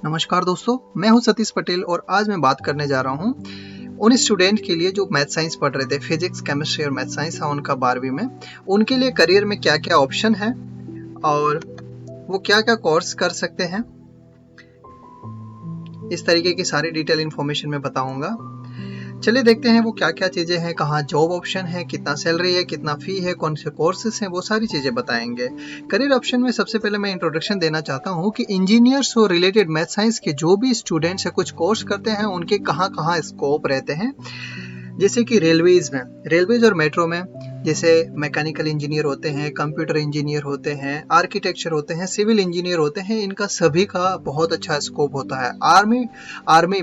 नमस्कार दोस्तों, मैं हूं सतीश पटेल और आज मैं बात करने जा रहा हूं उन स्टूडेंट के लिए जो मैथ साइंस पढ़ रहे थे, फिजिक्स, केमिस्ट्री और मैथ साइंस था उनका 12वीं में। उनके लिए करियर में क्या क्या ऑप्शन है और वो क्या क्या कोर्स कर सकते हैं, इस तरीके की सारी डिटेल इन्फॉर्मेशन मैं बताऊंगा। चलिए देखते हैं वो क्या क्या चीज़ें हैं, कहाँ जॉब ऑप्शन है, कितना सैलरी है, कितना फ़ी है, कौन से कोर्सेज हैं, वो सारी चीज़ें बताएंगे। करियर ऑप्शन में सबसे पहले मैं इंट्रोडक्शन देना चाहता हूँ कि इंजीनियर्स और रिलेटेड मैथ साइंस के जो भी स्टूडेंट्स हैं कुछ कोर्स करते हैं उनके कहाँ कहाँ स्कोप रहते हैं। जैसे कि रेलवेज और मेट्रो में जैसे मैकेनिकल इंजीनियर होते हैं, कंप्यूटर इंजीनियर होते हैं, आर्किटेक्चर होते हैं, सिविल इंजीनियर होते हैं, इनका सभी का बहुत अच्छा स्कोप होता है। आर्मी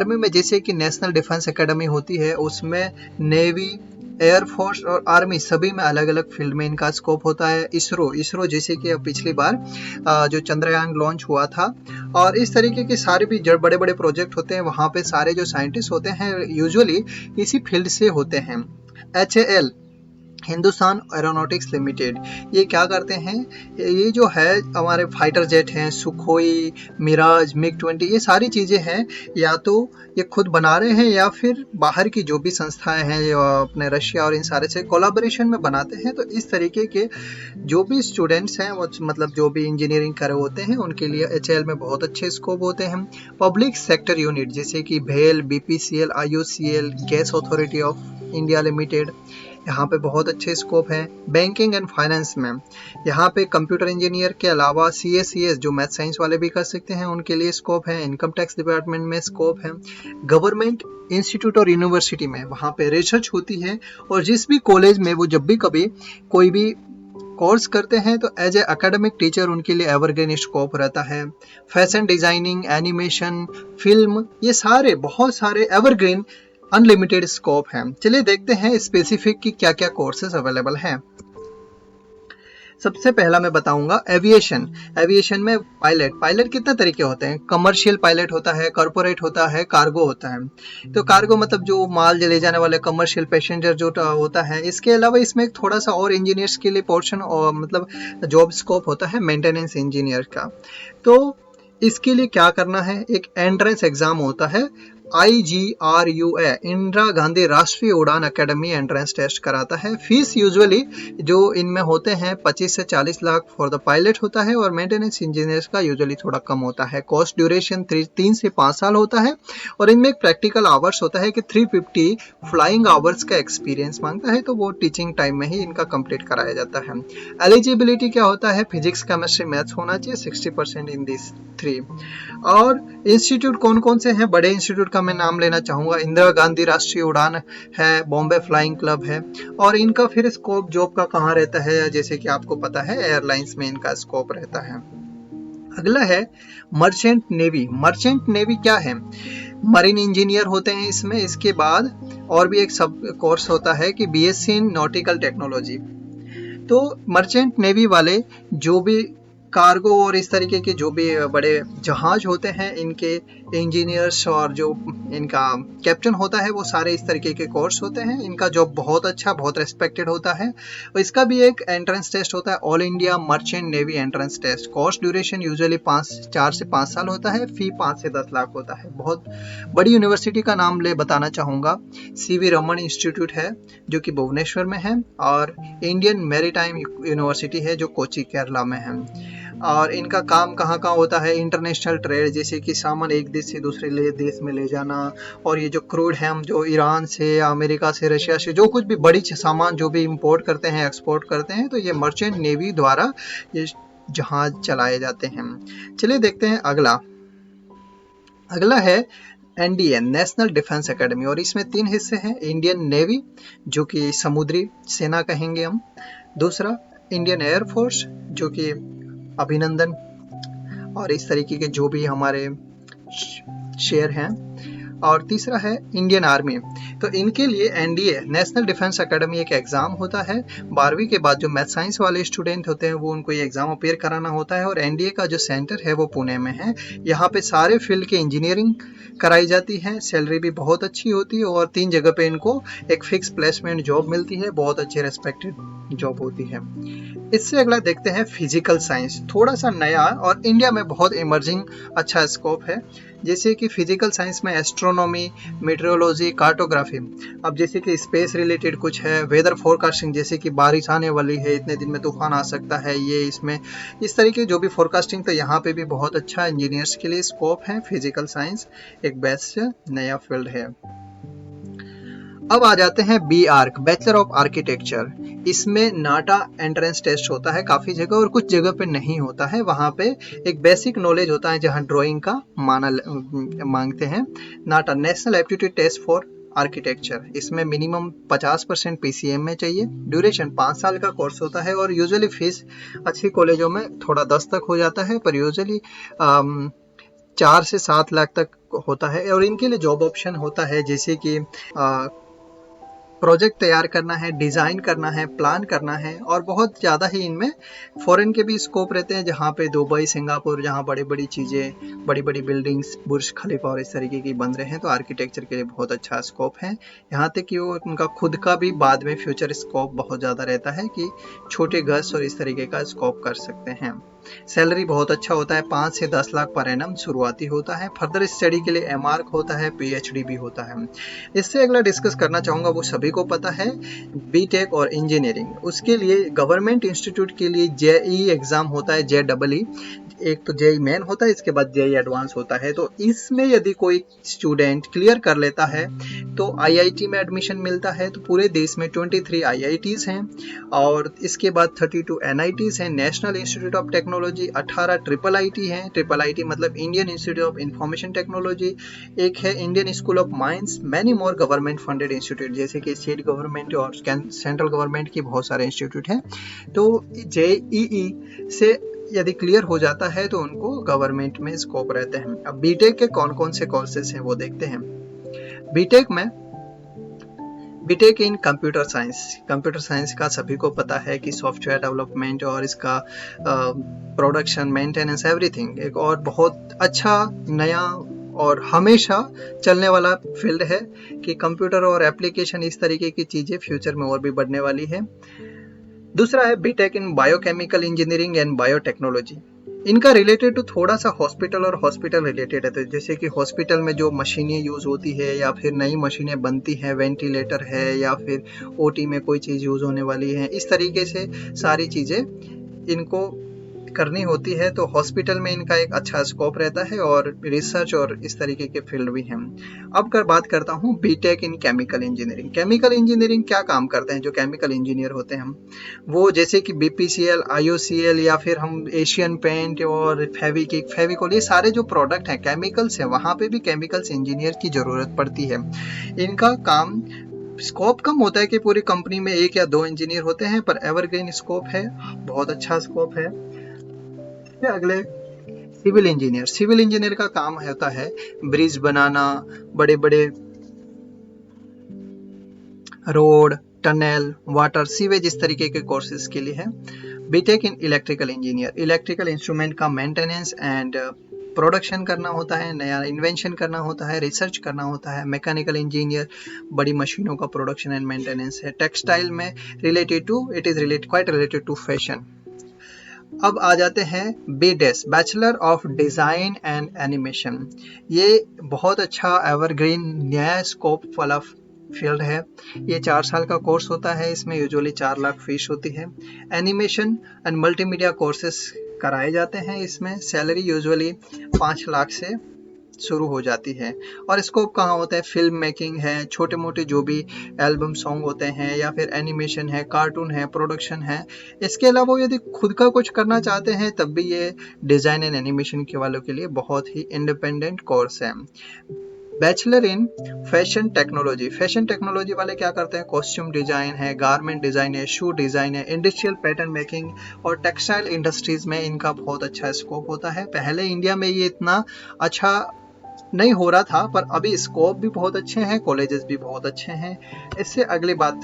में जैसे कि नेशनल डिफेंस एकेडमी होती है, उसमें नेवी, एयरफोर्स और आर्मी सभी में अलग अलग फील्ड में इनका स्कोप होता है। इसरो जैसे कि पिछली बार जो चंद्रयान लॉन्च हुआ था, और इस तरीके के सारे भी जो बड़े बड़े प्रोजेक्ट होते हैं वहाँ पे सारे जो साइंटिस्ट होते हैं यूजुअली इसी फील्ड से होते हैं। HAL, हिंदुस्तान एरोनॉटिक्स लिमिटेड, ये क्या करते हैं, ये जो है हमारे फाइटर जेट हैं, सुखोई, मिराज, MiG-20, ये सारी चीज़ें हैं, या तो ये खुद बना रहे हैं या फिर बाहर की जो भी संस्थाएं हैं अपने रशिया और इन सारे से कोलैबोरेशन में बनाते हैं। तो इस तरीके के जो भी स्टूडेंट्स हैं वो मतलब जो भी इंजीनियरिंग कर रहे होते हैं उनके लिए HAL में बहुत अच्छे स्कोप होते हैं। पब्लिक सेक्टर यूनिट जैसे कि भेल, BPCL, IOCL, gas authority of India limited, यहाँ पे बहुत अच्छे स्कोप हैं। बैंकिंग एंड फाइनेंस में यहाँ पे कंप्यूटर इंजीनियर के अलावा CS जो मैथ साइंस वाले भी कर सकते हैं उनके लिए स्कोप है। इनकम टैक्स डिपार्टमेंट में स्कोप है। गवर्नमेंट इंस्टीट्यूट और यूनिवर्सिटी में वहाँ पे रिसर्च होती है, और जिस भी कॉलेज में वो जब भी कभी कोई भी कोर्स करते हैं तो एज ए एकेडमिक टीचर उनके लिए एवरग्रीन स्कोप रहता है। फैशन डिजाइनिंग, एनिमेशन, फिल्म, ये सारे बहुत सारे एवरग्रीन अनलिमिटेड स्कोप हैं। चलिए देखते हैं स्पेसिफिक कि क्या क्या कोर्सेज अवेलेबल हैं। सबसे पहला मैं बताऊंगा एविएशन में पायलट कितने तरीके होते हैं। कमर्शियल पायलट होता है, कॉर्पोरेट होता है, कार्गो होता है। तो कार्गो मतलब जो माल ले जाने वाले कमर्शियल पैसेंजर जो होता है। इसके अलावा इसमें थोड़ा सा और इंजीनियर्स के लिए पोर्शन और मतलब जॉब स्कोप होता है मेंटेनेंस इंजीनियर का। तो इसके लिए क्या करना है, एक एंट्रेंस एग्जाम होता है, IGRUA, इंदिरा गांधी राष्ट्रीय उड़ान अकेडमी एंट्रेंस टेस्ट कराता है। फीस यूजुअली जो इनमें होते हैं 25 से 40 लाख फॉर द पायलट होता है, और मेंटेनेंस इंजीनियर्स का यूजुअली थोड़ा कम होता है। कोर्स ड्यूरेशन 3 से 5 साल होता है, और इनमें एक प्रैक्टिकल आवर्स होता है कि 350 फ्लाइंग आवर्स का एक्सपीरियंस मांगता है, तो वो टीचिंग टाइम में ही इनका कंप्लीट कराया जाता है। एलिजिबिलिटी क्या होता है, फिजिक्स, केमिस्ट्री, मैथ्स होना चाहिए 60% इन दिस 3। और इंस्टीट्यूट कौन कौन से हैं, बड़े इंस्टीट्यूट का मैं नाम लेना चाहूँगा। इंदिरा गांधी राष्ट्रीय उड़ान है, बॉम्बे फ्लाइंग क्लब है। और इनका फिर स्कोप जॉब का कहाँ रहता है, जैसे कि आपको पता है एयरलाइंस में इनका स्कोप रहता है। अगला है मर्चेंट नेवी क्या है, मरीन इंजीनियर होते हैं इसमें। इसके बाद और भी एक सब कोर्स होता है कि BSc इन नॉटिकल टेक्नोलॉजी। तो मर्चेंट नेवी वाले जो भी कार्गो और इस तरीके के जो भी बड़े जहाज होते हैं, इनके इंजीनियर्स और जो इनका कैप्टन होता है, वो सारे इस तरीके के कोर्स होते हैं। इनका जॉब बहुत अच्छा, बहुत रेस्पेक्टेड होता है। और इसका भी एक एंट्रेंस टेस्ट होता है, all India merchant navy entrance test. Course duration usually 4 से 5 साल होता है। फी 5 से 10 लाख होता है। बहुत बड़ी यूनिवर्सिटी का नाम बताना चाहूँगा, CV रमन इंस्टीट्यूट है जो कि भुवनेश्वर में है, और इंडियन मैरीटाइम यूनिवर्सिटी है जो कोची, केरला में है। और इनका काम कहाँ कहाँ होता है, इंटरनेशनल ट्रेड, जैसे कि सामान एक देश से दूसरे देश में ले जाना, और ये जो क्रूड है, हम जो ईरान से या अमेरिका से, रशिया से जो कुछ भी बड़ी सामान जो भी इंपोर्ट करते हैं, एक्सपोर्ट करते हैं, तो ये मर्चेंट नेवी द्वारा ये जहाज चलाए जाते हैं। चलिए देखते हैं अगला है NDA, नेशनल डिफेंस एकेडमी, और इसमें 3 हिस्से हैं। इंडियन नेवी जो कि समुद्री सेना कहेंगे हम, दूसरा इंडियन एयरफोर्स जो कि अभिनंदन और इस तरीके के जो भी हमारे शेयर हैं, और तीसरा है इंडियन आर्मी। तो इनके लिए NDA, नेशनल डिफेंस एकेडमी, एक एग्ज़ाम होता है। 12वीं के बाद जो मैथ साइंस वाले स्टूडेंट होते हैं वो उनको ये एग्ज़ाम अपेयर कराना होता है, और NDA का जो सेंटर है वो पुणे में है। यहाँ पे सारे फील्ड के इंजीनियरिंग कराई जाती है। सैलरी भी बहुत अच्छी होती है, और 3 जगह पे इनको एक फिक्स प्लेसमेंट जॉब मिलती है, बहुत अच्छे रेस्पेक्टेड जॉब होती है। इससे अगला देखते हैं फिजिकल साइंस, थोड़ा सा नया और इंडिया में बहुत इमर्जिंग अच्छा स्कोप है। जैसे कि फिजिकल साइंस में एस्ट्रोनॉमी, मेट्रोलॉजी, कार्टोग्राफी। अब जैसे कि स्पेस रिलेटेड कुछ है, वेदर फोरकास्टिंग, जैसे कि बारिश आने वाली है, इतने दिन में तूफान आ सकता है, ये इसमें इस तरीके जो भी फोरकास्टिंग, तो यहाँ पे भी बहुत अच्छा इंजीनियर्स के लिए स्कोप है। फिजिकल साइंस एक बेस्ट नया फील्ड है। अब आ जाते हैं B Arch, bachelor of architecture. इसमें नाटा एंट्रेंस टेस्ट होता है काफ़ी जगह, और कुछ जगह पे नहीं होता है। वहाँ पे एक बेसिक नॉलेज होता है जहाँ ड्राइंग का मांगते हैं। NATA national aptitude test for architecture, इसमें मिनिमम 50% पीसीएम में चाहिए। ड्यूरेशन 5 साल का कोर्स होता है, और यूजुअली फीस अच्छी कॉलेजों में थोड़ा 10 तक हो जाता है, पर यूजुअली 4 से 7 लाख तक होता है। और इनके लिए जॉब ऑप्शन होता है, जैसे कि प्रोजेक्ट तैयार करना है, डिज़ाइन करना है, प्लान करना है, और बहुत ज़्यादा ही इनमें फॉरेन के भी स्कोप रहते हैं, जहाँ पे दुबई, सिंगापुर, जहाँ बड़ी बड़ी चीज़ें, बड़ी बड़ी बिल्डिंग्स, बुर्ज खलीफा और इस तरीके की बन रहे हैं, तो आर्किटेक्चर के लिए बहुत अच्छा स्कोप है। यहाँ तक कि वो उनका खुद का भी बाद में फ्यूचर स्कोप बहुत ज़्यादा रहता है कि छोटे घर और इस तरीके का स्कोप कर सकते हैं। सैलरी बहुत अच्छा होता है, 5 से 10 लाख पर एनम शुरुआती होता है। फर्दर स्टडी के लिए एमआर्क होता है, पीएचडी भी होता है। इससे अगला डिस्कस करना चाहूँगा, वो सभी को पता है, बीटेक और इंजीनियरिंग। उसके लिए गवर्नमेंट इंस्टीट्यूट के लिए जेई एग्ज़ाम होता है, जेईई। एक तो जेई मेन होता है, इसके बाद जेई एडवांस होता है। तो इसमें यदि कोई स्टूडेंट क्लियर कर लेता है तो आईआईटी में एडमिशन मिलता है। तो पूरे देश में 23 आईआईटीज़ हैं, और इसके बाद 32 एनआईटीज़ हैं, national institute of technology, 18 triple IT हैं। ट्रिपल आईटी मतलब Indian institute of information technology, एक है Indian school of mines, many more government funded institute, जैसे कि स्टेट गवर्नमेंट और सेंट्रल गवर्नमेंट की बहुत सारे इंस्टीट्यूट हैं। तो जेईई से यदि क्लियर हो जाता है तो उनको गवर्नमेंट में स्कोप रहते हैं। अब बीटेक के कौन कौन से कोर्सेज हैं वो देखते हैं। बीटेक में BTech in computer science, computer science का सभी को पता है कि सॉफ्टवेयर डेवलपमेंट और इसका प्रोडक्शन, मेंटेनेंस, एवरीथिंग एक और बहुत अच्छा नया और हमेशा चलने वाला फील्ड है कि कंप्यूटर और एप्लीकेशन, इस तरीके की चीज़ें फ्यूचर में और भी बढ़ने वाली है। दूसरा है BTech in biochemical engineering and biotechnology. इनका रिलेटेड तो थोड़ा सा हॉस्पिटल और हॉस्पिटल रिलेटेड है। तो जैसे कि हॉस्पिटल में जो मशीनें यूज़ होती है या फिर नई मशीनें बनती हैं, वेंटिलेटर है या फिर ओटी में कोई चीज़ यूज़ होने वाली है, इस तरीके से सारी चीज़ें इनको करनी होती है। तो हॉस्पिटल में इनका एक अच्छा स्कोप रहता है, और रिसर्च और इस तरीके के फील्ड भी हैं। अब बात करता हूँ BTech in chemical engineering. Chemical engineering क्या काम करते हैं जो केमिकल इंजीनियर होते हैं? वो जैसे कि बीपीसीएल, आईओसीएल, या फिर हम एशियन पेंट और फेविकिक, फेविकोल, ये सारे जो प्रोडक्ट हैं केमिकल्स हैं, वहाँ पे भी केमिकल्स इंजीनियर की ज़रूरत पड़ती है। इनका काम स्कोप कम होता है कि पूरी कंपनी में 1 या 2 इंजीनियर होते हैं, पर एवरग्रीन स्कोप है, बहुत अच्छा स्कोप है। अगले सिविल इंजीनियर। सिविल इंजीनियर का काम होता है ब्रिज बनाना, बड़े बड़े रोड, टनल, वाटर, सीवेज, इस तरीके के कोर्सेज के लिए है। BTech in electrical engineer, electrical instrument का मेंटेनेंस एंड प्रोडक्शन करना होता है, नया इन्वेंशन करना होता है, रिसर्च करना होता है। मैकेनिकल इंजीनियर बड़ी मशीनों का प्रोडक्शन एंड मेंटेनेंस है। टेक्सटाइल में related to, it is quite related to fashion. अब आ जाते हैं BDes, bachelor of design and animation. ये बहुत अच्छा एवरग्रीन नया स्कोप वाला फील्ड है। ये 4 साल का कोर्स होता है, इसमें यूजुअली 4 लाख फीस होती है। एनिमेशन एंड मल्टीमीडिया कोर्सेस कराए जाते हैं। इसमें सैलरी यूजुअली 5 लाख से शुरू हो जाती है। और स्कोप कहाँ होता है? फिल्म मेकिंग है, छोटे मोटे जो भी एल्बम सॉन्ग होते हैं, या फिर एनिमेशन है, कार्टून है, प्रोडक्शन है। इसके अलावा यदि खुद का कुछ करना चाहते हैं तब भी ये डिज़ाइन एंड एनिमेशन के वालों के लिए बहुत ही इंडिपेंडेंट कोर्स है। Bachelor in fashion technology, fashion technology वाले क्या करते हैं? कॉस्ट्यूम डिज़ाइन है, गारमेंट डिज़ाइन है, शू डिज़ाइन है, इंडस्ट्रियल पैटर्न मेकिंग और टेक्सटाइल इंडस्ट्रीज़ में इनका बहुत अच्छा स्कोप होता है। पहले इंडिया में ये इतना अच्छा नहीं हो रहा था, पर अभी स्कोप भी बहुत अच्छे हैं, कॉलेजेस भी बहुत अच्छे हैं। इससे अगली बात,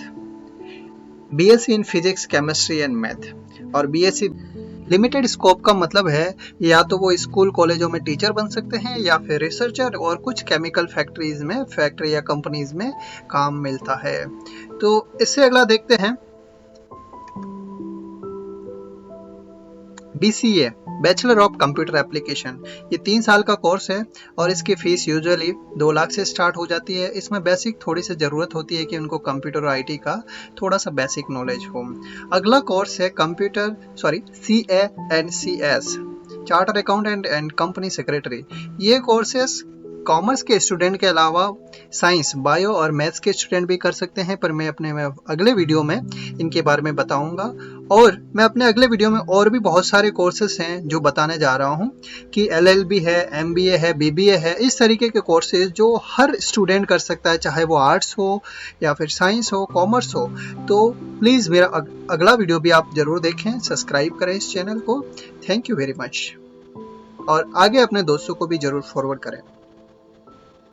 BSc in physics, chemistry and math. और बीएससी लिमिटेड स्कोप का मतलब है या तो वो स्कूल कॉलेजों में टीचर बन सकते हैं या फिर रिसर्चर, और कुछ केमिकल फैक्ट्रीज में, फैक्ट्री या कंपनीज में काम मिलता है। तो इससे अगला देखते हैं BCA, bachelor of computer application. ये 3 साल का कोर्स है और इसकी फीस यूजुअली 2 लाख से स्टार्ट हो जाती है। इसमें बेसिक थोड़ी सी ज़रूरत होती है कि उनको कंप्यूटर और IT का थोड़ा सा बेसिक नॉलेज हो। अगला कोर्स है CANCS, charter accountant and company secretary. ये कोर्सेस कॉमर्स के स्टूडेंट के अलावा साइंस, बायो और मैथ्स के स्टूडेंट भी कर सकते हैं, पर मैं अपने अगले वीडियो में इनके बारे में बताऊंगा। और मैं अपने अगले वीडियो में और भी बहुत सारे कोर्सेस हैं जो बताने जा रहा हूं कि LLB है, MBA है, BBA है, इस तरीके के कोर्सेज जो हर स्टूडेंट कर सकता है, चाहे वो आर्ट्स हो या फिर साइंस हो, कॉमर्स हो। तो प्लीज़ मेरा अगला वीडियो भी आप ज़रूर देखें, सब्सक्राइब करें इस चैनल को। थैंक यू वेरी मच, और आगे अपने दोस्तों को भी ज़रूर फॉरवर्ड करें।